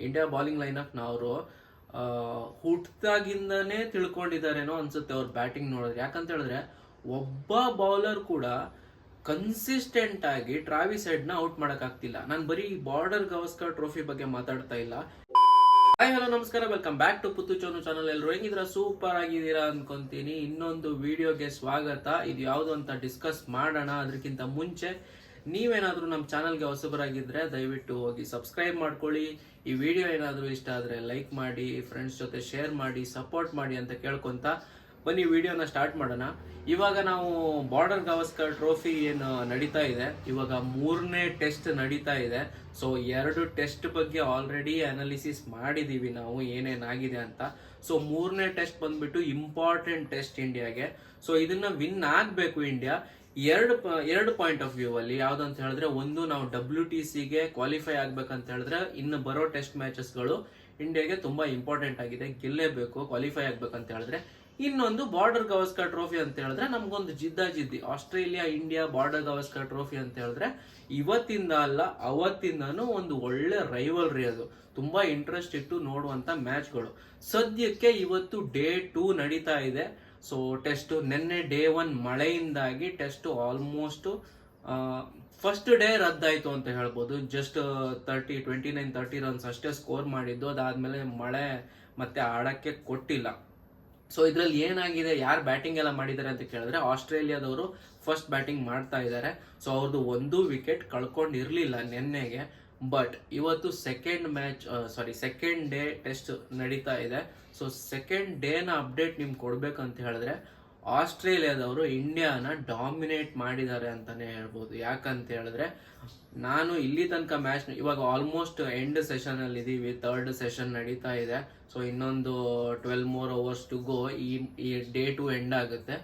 India bowling lineup ಅವರು ಹುಟ್ಟಾಗಿಂದನೇ ತಿಳ್ಕೊಂಡಿದ್ದಾರೇನೋ ಅನ್ಸುತ್ತೆ ಅವ್ರ ಬ್ಯಾಟಿಂಗ್ ನೋಡಿದ್ರೆ. ಯಾಕಂತ ಹೇಳಿದ್ರೆ ಒಬ್ಬ ಬೌಲರ್ ಕೂಡ ಕನ್ಸಿಸ್ಟೆಂಟ್ ಆಗಿ ಟ್ರಾವಿಸ್ ಹೆಡ್ ನ ಔಟ್ ಮಾಡಕ್ ಆಗ್ತಿಲ್ಲ. ನಾನು ಬರೀ ಬಾರ್ಡರ್ ಗವಾಸ್ಕರ್ ಟ್ರೋಫಿ ಬಗ್ಗೆ ಮಾತಾಡ್ತಾ ಇಲ್ಲ. ಹಾಯ್ ಹಲೋ ನಮಸ್ಕಾರ, ವೆಲ್ಕಮ್ ಬ್ಯಾಕ್ ಟು ಪುತ್ತು ಚೋನು ಚಾನಲ್. ಎಲ್ಲರೂ ಹೆಂಗಿದ್ರ? ಸೂಪರ್ ಆಗಿದ್ದೀರಾ ಅನ್ಕೊಂತೀನಿ. ಇನ್ನೊಂದು ವಿಡಿಯೋಗೆ ಸ್ವಾಗತ. ಇದು ಯಾವುದು ಅಂತ ಡಿಸ್ಕಸ್ ಮಾಡೋಣ. ಅದಕ್ಕಿಂತ ಮುಂಚೆ ನೀವೇನಾದ್ರೂ ನಮ್ಮ ಚಾನಲ್ಗೆ ಹೊಸಬರಾಗಿದ್ರೆ ದಯವಿಟ್ಟು ಹೋಗಿ ಸಬ್ಸ್ಕ್ರೈಬ್ ಮಾಡ್ಕೊಳ್ಳಿ. ಈ ವಿಡಿಯೋ ಏನಾದರೂ ಇಷ್ಟ ಆದರೆ ಲೈಕ್ ಮಾಡಿ, ಫ್ರೆಂಡ್ಸ್ ಜೊತೆ ಶೇರ್ ಮಾಡಿ, ಸಪೋರ್ಟ್ ಮಾಡಿ ಅಂತ ಕೇಳ್ಕೊಂತ ಬನ್ನಿ ವಿಡಿಯೋನ ಸ್ಟಾರ್ಟ್ ಮಾಡೋಣ. ಇವಾಗ ನಾವು ಬಾರ್ಡರ್ ಗವಾಸ್ಕರ್ ಟ್ರೋಫಿ ಏನು ನಡೀತಾ ಇದೆ, ಇವಾಗ 3ನೇ ಟೆಸ್ಟ್ ನಡೀತಾ ಇದೆ. ಸೊ 2 ಟೆಸ್ಟ್ ಬಗ್ಗೆ ಆಲ್ರೆಡಿ ಅನಾಲಿಸಿಸ್ ಮಾಡಿದೀವಿ ನಾವು ಏನೇನಾಗಿದೆ ಅಂತ. ಸೊ 3ನೇ ಟೆಸ್ಟ್ ಬಂದ್ಬಿಟ್ಟು ಇಂಪಾರ್ಟೆಂಟ್ ಟೆಸ್ಟ್ ಇಂಡಿಯಾಗೆ. ಸೊ ಇದನ್ನ ವಿನ್ ಆಗ್ಬೇಕು ಇಂಡಿಯಾ. ಎರಡು ಪಾಯಿಂಟ್ ಆಫ್ ವ್ಯೂ ಅಲ್ಲಿ ಯಾವ್ದಂತ ಹೇಳಿದ್ರೆ, ಒಂದು ನಾವು WTCಗೆ ಕ್ವಾಲಿಫೈ ಆಗ್ಬೇಕಂತ ಹೇಳಿದ್ರೆ ಇನ್ನು ಬರೋ ಟೆಸ್ಟ್ ಮ್ಯಾಚಸ್ಗಳು ಇಂಡಿಯಾಗೆ ತುಂಬಾ ಇಂಪಾರ್ಟೆಂಟ್ ಆಗಿದೆ, ಗೆಲ್ಲೇಬೇಕು ಕ್ವಾಲಿಫೈ ಆಗ್ಬೇಕಂತ ಹೇಳಿದ್ರೆ. ಇನ್ನೊಂದು ಬಾರ್ಡರ್ ಗವಾಸ್ಕರ್ ಟ್ರೋಫಿ ಅಂತ ಹೇಳಿದ್ರೆ ನಮ್ಗೊಂದು ಜಿದ್ದಿ Australia India Border Gavaskar trophy ಅಂತ ಹೇಳಿದ್ರೆ ಇವತ್ತಿಂದ ಅಲ್ಲ ಅವತ್ತಿಂದಾನು ಒಂದು ಒಳ್ಳೆ ರೈವಲ್ರಿ. ಅದು ತುಂಬಾ ಇಂಟ್ರೆಸ್ಟ್ ಇಟ್ಟು ನೋಡುವಂತ ಮ್ಯಾಚ್ಗಳು. ಸದ್ಯಕ್ಕೆ ಇವತ್ತು ಡೇ 2 ನಡೀತಾ ಇದೆ. ಸೊ ಟೆಸ್ಟ್ ನಿನ್ನೆ ಡೇ 1 ಮಳೆಯಿಂದಾಗಿ ಟೆಸ್ಟ್ ಆಲ್ಮೋಸ್ಟ್ ಫಸ್ಟ್ ಡೇ ರದ್ದಾಯ್ತು ಅಂತ ಹೇಳ್ಬೋದು. ಜಸ್ಟ್ 29-30 ರನ್ಸ್ ಅಷ್ಟೇ ಸ್ಕೋರ್ ಮಾಡಿದ್ದು. ಅದಾದ್ಮೇಲೆ ಮಳೆ ಮತ್ತೆ ಆಡಕ್ಕೆ ಕೊಟ್ಟಿಲ್ಲ. ಸೊ ಇದ್ರಲ್ಲಿ ಏನಾಗಿದೆ, ಯಾರು ಬ್ಯಾಟಿಂಗ್ ಎಲ್ಲ ಮಾಡಿದ್ದಾರೆ ಅಂತ ಕೇಳಿದ್ರೆ ಆಸ್ಟ್ರೇಲಿಯಾದವರು ಫಸ್ಟ್ ಬ್ಯಾಟಿಂಗ್ ಮಾಡ್ತಾ ಇದ್ದಾರೆ. ಸೊ ಅವ್ರದ್ದು 1 ವಿಕೆಟ್ ಕಳ್ಕೊಂಡಿರ್ಲಿಲ್ಲ ನಿನ್ನೆಗೆ. ಬಟ್ ಇವತ್ತು ಸೆಕೆಂಡ್ ಡೇ ಟೆಸ್ಟ್ ನಡೀತಾ ಇದೆ. ಸೊ ಸೆಕೆಂಡ್ ಡೇನ ಅಪ್ಡೇಟ್ ನಿಮ್ಗೆ ಕೊಡ್ಬೇಕಂತ ಹೇಳಿದ್ರೆ ಆಸ್ಟ್ರೇಲಿಯಾದವರು ಇಂಡಿಯಾನ ಡಾಮಿನೇಟ್ ಮಾಡಿದ್ದಾರೆ ಅಂತಾನೆ ಹೇಳ್ಬೋದು. ಯಾಕಂತ ಹೇಳಿದ್ರೆ ನಾನು ಇಲ್ಲಿ ತನಕ ಮ್ಯಾಚ್ ಇವಾಗ ಆಲ್ಮೋಸ್ಟ್ ಎಂಡ್ ಸೆಷನ್ ಅಲ್ಲಿ ಇದೀವಿ. 3rd ಸೆಷನ್ ನಡೀತಾ ಇದೆ. ಸೊ ಇನ್ನೊಂದು 12 more hours ಟು ಗೋ. ಈ ಡೇ 2 ಎಂಡ್ ಆಗುತ್ತೆ.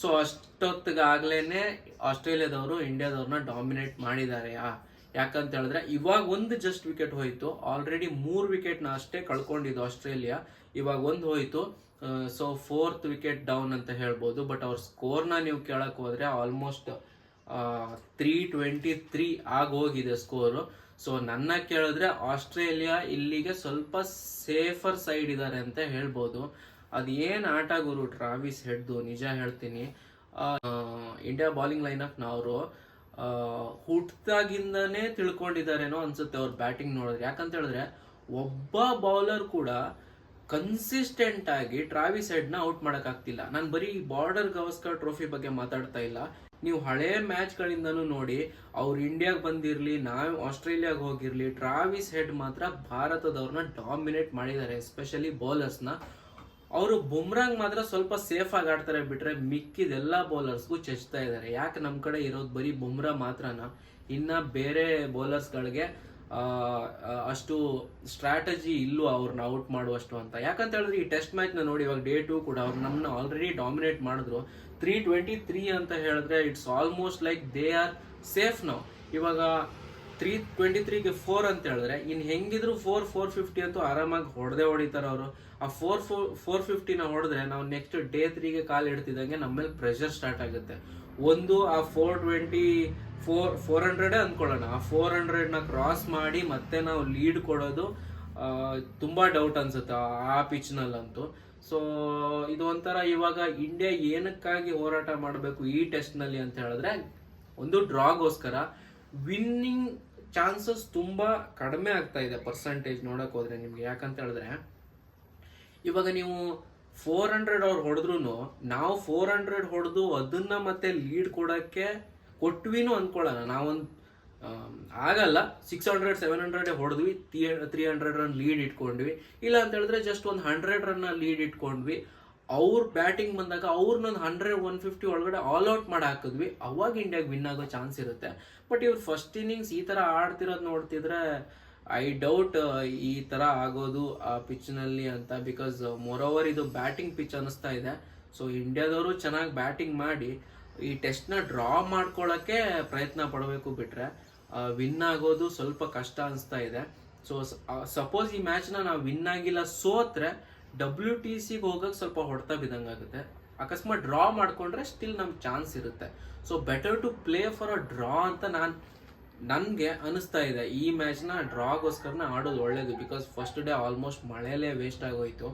ಸೊ ಅಷ್ಟೊತ್ತಿಗಾಗ್ಲೇನೆ ಆಸ್ಟ್ರೇಲಿಯಾದವರು ಇಂಡಿಯಾದವ್ರನ್ನ ಡಾಮಿನೇಟ್ ಮಾಡಿದ್ದಾರೆ. ಯಾಕಂತ ಹೇಳಿದ್ರೆ ಇವಾಗ ಒಂದು ಜಸ್ಟ್ ವಿಕೆಟ್ ಹೋಯ್ತು. ಆಲ್ರೆಡಿ 3 ವಿಕೆಟ್ ನ ಅಷ್ಟೇ ಕಳ್ಕೊಂಡಿದ್ದು ಆಸ್ಟ್ರೇಲಿಯಾ. ಇವಾಗ ಒಂದು ಹೋಯ್ತು. ಸೊ 4th ವಿಕೆಟ್ ಡೌನ್ ಅಂತ ಹೇಳ್ಬೋದು. ಬಟ್ ಅವ್ರ ಸ್ಕೋರ್ನ ನೀವು ಕೇಳಕ್ ಹೋದ್ರೆ ಆಲ್ಮೋಸ್ಟ್ 323 ಆಗೋಗಿದೆ ಸ್ಕೋರು. ಸೊ ನನ್ನ ಕೇಳಿದ್ರೆ ಆಸ್ಟ್ರೇಲಿಯಾ ಇಲ್ಲಿಗೆ ಸ್ವಲ್ಪ ಸೇಫರ್ ಸೈಡ್ ಇದ್ದಾರೆ ಅಂತ ಹೇಳ್ಬೋದು. ಅದೇನ್ ಆಟ ಗುರು ಟ್ರಾವಿಸ್ ಹೆಡ್ದು, ನಿಜ ಹೇಳ್ತೀನಿ. ಇಂಡಿಯಾ ಬೌಲಿಂಗ್ ಲೈನಪ್ ನವರು ಹುಟ್ಟಾಗಿಂದನೇ ತಿಳ್ಕೊಂಡಿದ್ದಾರೇನೋ ಅನ್ಸುತ್ತೆ ಅವ್ರ ಬ್ಯಾಟಿಂಗ್ ನೋಡಿದ್ರೆ. ಯಾಕಂತ ಹೇಳಿದ್ರೆ ಒಬ್ಬ ಬೌಲರ್ ಕೂಡ ಕನ್ಸಿಸ್ಟೆಂಟ್ ಆಗಿ ಟ್ರಾವಿಸ್ ಹೆಡ್ ನ ಔಟ್ ಮಾಡಕ್ ಆಗ್ತಿಲ್ಲ. ನಾನು ಬರೀ ಬಾರ್ಡರ್ ಗವಾಸ್ಕರ್ ಟ್ರೋಫಿ ಬಗ್ಗೆ ಮಾತಾಡ್ತಾ ಇಲ್ಲ. ನೀವು ಹಳೆ ಮ್ಯಾಚ್ ಗಳಿಂದನೂ ನೋಡಿ, ಅವ್ರು ಇಂಡಿಯಾಗ್ ಬಂದಿರ್ಲಿ, ನಾವು ಆಸ್ಟ್ರೇಲಿಯಾಗ ಹೋಗಿರ್ಲಿ, ಟ್ರಾವಿಸ್ ಹೆಡ್ ಮಾತ್ರ ಭಾರತದವ್ರನ್ನ ಡಾಮಿನೇಟ್ ಮಾಡಿದ್ದಾರೆ. ಎಸ್ಪೆಷಲಿ ಬೌಲರ್ಸ್ ನ. ಅವರು ಬುಮ್ರಾಂಗ್ ಮಾತ್ರ ಸ್ವಲ್ಪ ಸೇಫ್ ಆಗಿ ಆಡ್ತಾರೆ, ಬಿಟ್ರೆ ಮಿಕ್ಕಿದೆಲ್ಲಾ ಬೌಲರ್ಸ್ಗೂ ಚೆಚ್ತಾ ಇದ್ದಾರೆ. ಯಾಕೆ ನಮ್ ಕಡೆ ಇರೋದು ಬರೀ ಬುಮ್ರಾ ಮಾತ್ರನ? ಇನ್ನ ಬೇರೆ ಬೌಲರ್ಸ್ ಗಳಿಗೆ ಅಷ್ಟು ಸ್ಟ್ರಾಟಜಿ ಇಲ್ಲೂ ಅವ್ರನ್ನ ಔಟ್ ಮಾಡುವಷ್ಟು ಅಂತ. ಯಾಕಂತ ಹೇಳಿದ್ರೆ ಈ ಟೆಸ್ಟ್ ಮ್ಯಾಚ್ ನ ನೋಡಿ, ಇವಾಗ ಡೇ 2 ಕೂಡ ಅವ್ರು ನಮ್ಮನ್ನ ಆಲ್ರೆಡಿ ಡಾಮಿನೇಟ್ ಮಾಡಿದ್ರು. 323 ಅಂತ ಹೇಳಿದ್ರೆ it's almost like they are safe ನಾವು. ಇವಾಗ 323ಗೆ 4 ಅಂತ ಹೇಳಿದ್ರೆ ಇನ್ ಹೆಂಗಿದ್ರು 450 ಅಂತೂ ಆರಾಮಾಗಿ ಹೊಡಿತಾರ ಅವರು. ಆ 450ನ ಹೊಡೆದ್ರೆ ನಾವು ನೆಕ್ಸ್ಟ್ ಡೇ 3ಗೆ ಕಾಲ್ ಇಡ್ತಿದ್ದಂಗೆ ನಮ್ಮ ಮೇಲೆ ಪ್ರೆಷರ್ ಸ್ಟಾರ್ಟ್ ಆಗುತ್ತೆ. ಒಂದು ಆ 400 ಅನ್ಕೊಳ್ಳೋಣ, ಆ 400ನ ಕ್ರಾಸ್ ಮಾಡಿ ಮತ್ತೆ ನಾವು ಲೀಡ್ ಕೊಡೋದು ತುಂಬಾ ಡೌಟ್ ಅನ್ಸುತ್ತೆ ಆ ಪಿಚ್ ನಲ್ಲಂತೂ. ಸೊ ಇದು ಒಂಥರ ಇವಾಗ ಇಂಡಿಯಾ ಏನಕ್ಕಾಗಿ ಹೋರಾಟ ಮಾಡಬೇಕು ಈ ಟೆಸ್ಟ್ ನಲ್ಲಿ ಅಂತ ಹೇಳಿದ್ರೆ, ಒಂದು ಡ್ರಾಗೋಸ್ಕರ. ವಿನ್ನಿಂಗ್ ಚಾನ್ಸಸ್ ತುಂಬಾ ಕಡಿಮೆ ಆಗ್ತಾ ಇದೆ ಪರ್ಸೆಂಟೇಜ್ ನೋಡಕ್ ಹೋದ್ರೆ ನಿಮ್ಗೆ. ಯಾಕಂತ ಹೇಳಿದ್ರೆ ಇವಾಗ ನೀವು 400 ಅವ್ರು ಹೊಡೆದ್ರು, ನಾವು 400 ಹೊಡೆದು ಅದನ್ನ ಮತ್ತೆ ಲೀಡ್ ಕೊಡಕ್ಕೆ ಕೊಟ್ವಿನೂ ಅನ್ಕೊಳ್ಳೋಣ. ನಾವೊಂದು ಆಗಲ್ಲ, 600-700 ಹೊಡೆದ್ವಿ, 300 ರನ್ ಲೀಡ್ ಇಟ್ಕೊಂಡ್ವಿ. ಇಲ್ಲ ಅಂತ ಹೇಳಿದ್ರೆ ಜಸ್ಟ್ ಒಂದು 100 ರನ್ ಲೀಡ್ ಇಟ್ಕೊಂಡ್ವಿ. ಅವ್ರ ಬ್ಯಾಟಿಂಗ್ ಬಂದಾಗ ಅವ್ರನ್ನೊಂದು 100-150 ಒಳಗಡೆ ಆಲ್ ಔಟ್ ಮಾಡಿ ಹಾಕಿದ್ವಿ. ಅವಾಗ ಇಂಡಿಯಾಗೆ ವಿನ್ ಆಗೋ ಚಾನ್ಸ್ ಇರುತ್ತೆ. ಬಟ್ ಇವ್ರು ಫಸ್ಟ್ ಇನ್ನಿಂಗ್ಸ್ ಈ ತರ ಆಡ್ತಿರೋದು ನೋಡ್ತಿದ್ರೆ ಐ ಡೌಟ್ ಈ ತರ ಆಗೋದು ಆ ಪಿಚ್ ನಲ್ಲಿ ಅಂತ. ಬಿಕಾಸ್ ಮೋರ್ ಓವರ್ ಇದು ಬ್ಯಾಟಿಂಗ್ ಪಿಚ್ ಅನಿಸ್ತಾ ಇದೆ. ಸೊ ಇಂಡಿಯಾದವರು ಚೆನ್ನಾಗಿ ಬ್ಯಾಟಿಂಗ್ ಮಾಡಿ ಈ ಟೆಸ್ಟ್ ನ ಡ್ರಾ ಮಾಡ್ಕೊಳ್ಳಕ್ಕೆ ಪ್ರಯತ್ನ ಪಡಬೇಕು, ಬಿಟ್ರೆ ವಿನ್ ಆಗೋದು ಸ್ವಲ್ಪ ಕಷ್ಟ ಅನಿಸ್ತಾ ಇದೆ. ಸೊ ಸಪೋಸ್ ಈ ಮ್ಯಾಚ್ ನಾವು ವಿನ್ ಆಗಿಲ್ಲ, ಸೋತ್ರೆ WTCಗೆ ಹೋಗಕ್ಕೆ ಸ್ವಲ್ಪ ಹೊಡೆತ ಬಿದ್ದಂಗಾಗುತ್ತೆ. ಅಕಸ್ಮಾತ್ ಡ್ರಾ ಮಾಡ್ಕೊಂಡ್ರೆ ಸ್ಟಿಲ್ ನಮ್ಗೆ ಚಾನ್ಸ್ ಇರುತ್ತೆ. So better to play for a draw ಅಂತ ನನಗೆ ಅನಿಸ್ತಾ ಇದೆ ಈ ಮ್ಯಾಚ್ನ ಡ್ರಾಗೋಸ್ಕರನ ಆಡೋದು ಒಳ್ಳೇದು. ಬಿಕಾಸ್ ಫಸ್ಟ್ ಡೇ ಆಲ್ಮೋಸ್ಟ್ ಮಳೆಯಲ್ಲೇ ವೇಸ್ಟ್ ಆಗೋಯ್ತು.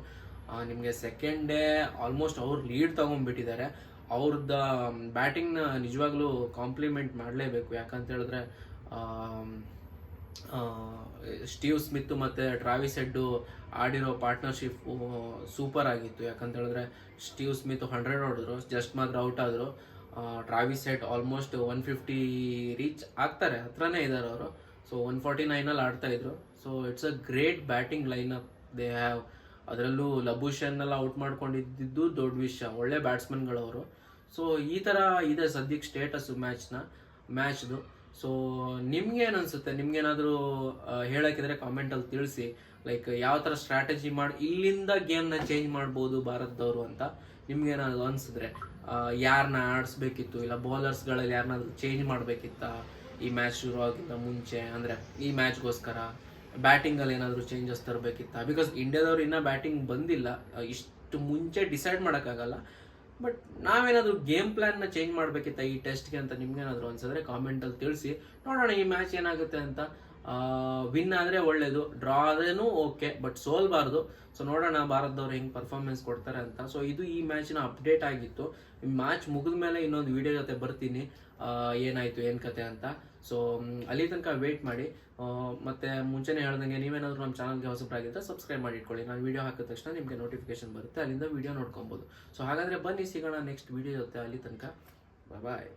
ನಿಮಗೆ ಸೆಕೆಂಡ್ ಡೇ ಆಲ್ಮೋಸ್ಟ್ ಅವ್ರು ಲೀಡ್ ತಗೊಂಡ್ಬಿಟ್ಟಿದ್ದಾರೆ. ಅವ್ರದ್ದು ಬ್ಯಾಟಿಂಗ್ನ ನಿಜವಾಗ್ಲೂ ಕಾಂಪ್ಲಿಮೆಂಟ್ ಮಾಡಲೇಬೇಕು. ಯಾಕಂತ ಹೇಳಿದ್ರೆ ಸ್ಟೀವ್ ಸ್ಮಿತ್ ಮತ್ತು ಟ್ರಾವಿಸ್ ಹೆಡ್ ಆಡಿರೋ ಪಾರ್ಟ್ನರ್ಶಿಪ್ ಸೂಪರ್ ಆಗಿತ್ತು. ಯಾಕಂತ ಹೇಳಿದ್ರೆ ಸ್ಟೀವ್ ಸ್ಮಿತ್ 100 ಹೊಡೆದ್ರು, ಜಸ್ಟ್ ಮಾತ್ರ ಔಟ್ ಆದರು. ಟ್ರಾವಿಸ್ ಹೆಡ್ ಆಲ್ಮೋಸ್ಟ್ 150 ರೀಚ್ ಆಗ್ತಾರೆ, ಹತ್ರನೇ ಇದ್ದಾರೆ ಅವರು. ಸೊ 149 ಆಡ್ತಾ ಇದ್ರು. So it's a great batting line up they have. ಅದರಲ್ಲೂ ಲಬೂಷನ್ನೆಲ್ಲ ಔಟ್ ಮಾಡ್ಕೊಂಡಿದ್ದು ದೊಡ್ಡ ವಿಷಯ. ಒಳ್ಳೆ ಬ್ಯಾಟ್ಸ್ಮನ್ಗಳವರು. ಸೊ ಈ ಥರ ಇದೆ ಸದ್ಯಕ್ಕೆ ಸ್ಟೇಟಸ್ ಮ್ಯಾಚ್ದು. ಸೊ ನಿಮ್ಗೇನು ಅನಿಸುತ್ತೆ? ನಿಮ್ಗೇನಾದರೂ ಹೇಳೋಕ್ಕಿದ್ರೆ ಕಾಮೆಂಟಲ್ಲಿ ತಿಳಿಸಿ. ಲೈಕ್ ಯಾವ ಥರ ಸ್ಟ್ರಾಟಜಿ ಮಾಡಿ ಇಲ್ಲಿಂದ ಗೇಮ್ನ ಚೇಂಜ್ ಮಾಡ್ಬೋದು ಭಾರತದವರು ಅಂತ ನಿಮ್ಗೇನಾದ್ರು ಅನಿಸಿದ್ರೆ. ಯಾರನ್ನ ಆಡಿಸ್ಬೇಕಿತ್ತು, ಇಲ್ಲ ಬೌಲರ್ಸ್ಗಳಲ್ಲಿ ಯಾರನ್ನಾದ್ರೂ ಚೇಂಜ್ ಮಾಡಬೇಕಿತ್ತ ಈ ಮ್ಯಾಚ್ ಶುರು ಆಗಿಂದ ಮುಂಚೆ, ಅಂದರೆ ಈ ಮ್ಯಾಚ್ಗೋಸ್ಕರ ಬ್ಯಾಟಿಂಗಲ್ಲಿ ಏನಾದರೂ ಚೇಂಜಸ್ ತರಬೇಕಿತ್ತ? ಬಿಕಾಸ್ ಇಂಡಿಯಾದವ್ರು ಇನ್ನೂ ಬ್ಯಾಟಿಂಗ್ ಬಂದಿಲ್ಲ, ಇಷ್ಟು ಮುಂಚೆ ಡಿಸೈಡ್ ಮಾಡೋಕ್ಕಾಗಲ್ಲ. ಬಟ್ ನಾವೇನಾದರೂ ಗೇಮ್ ಪ್ಲ್ಯಾನ್ನ ಚೇಂಜ್ ಮಾಡಬೇಕಿತ್ತ ಈ ಟೆಸ್ಟ್ಗೆ ಅಂತ ನಿಮ್ಗೇನಾದರೂ ಅನ್ಸಿದ್ರೆ ಕಾಮೆಂಟಲ್ಲಿ ತಿಳಿಸಿ. ನೋಡೋಣ ಈ ಮ್ಯಾಚ್ ಏನಾಗುತ್ತೆ ಅಂತ. ವಿನ್ ಆದರೆ ಒಳ್ಳೇದು, ಡ್ರಾ ಆದ್ರೂ ಓಕೆ, ಬಟ್ ಸೋಲ್ಬಾರ್ದು. ಸೊ ನೋಡೋಣ ಭಾರತದವ್ರು ಹೆಂಗೆ ಪರ್ಫಾರ್ಮೆನ್ಸ್ ಕೊಡ್ತಾರೆ ಅಂತ. ಸೊ ಇದು ಈ ಮ್ಯಾಚಿನ ಅಪ್ಡೇಟ್ ಆಗಿತ್ತು. ಈ ಮ್ಯಾಚ್ ಮುಗಿದ ಮೇಲೆ ಇನ್ನೊಂದು ವಿಡಿಯೋ ಜೊತೆ ಬರ್ತೀನಿ, ಏನಾಯಿತು ಏನು ಕತೆ ಅಂತ. ಸೊ ಅಲ್ಲಿ ತನಕ ವೇಟ್ ಮಾಡಿ. ಮತ್ತು ಮುಂಚೆನೇ ಹೇಳ್ದಂಗೆ ನೀವೇನಾದರೂ ನಮ್ಮ ಚಾನಲ್ಗೆ ಹೊಸಬರಾಗಿದ್ದರೆ ಸಬ್ಸ್ಕ್ರೈಬ್ ಮಾಡಿ ಇಟ್ಕೊಳ್ಳಿ. ನಾನು ವೀಡಿಯೋ ಹಾಕಿದ ತಕ್ಷಣ ನಿಮಗೆ ನೋಟಿಫಿಕೇಶನ್ ಬರುತ್ತೆ, ಅಲ್ಲಿಂದ ವೀಡಿಯೋ ನೋಡ್ಕೊಬೋದು. ಸೊ ಹಾಗಾದರೆ ಬನ್ನಿ ಸಿಗೋಣ ನೆಕ್ಸ್ಟ್ ವೀಡಿಯೋ ಜೊತೆ. ಅಲ್ಲಿ ತನಕ ಬಾಯ್.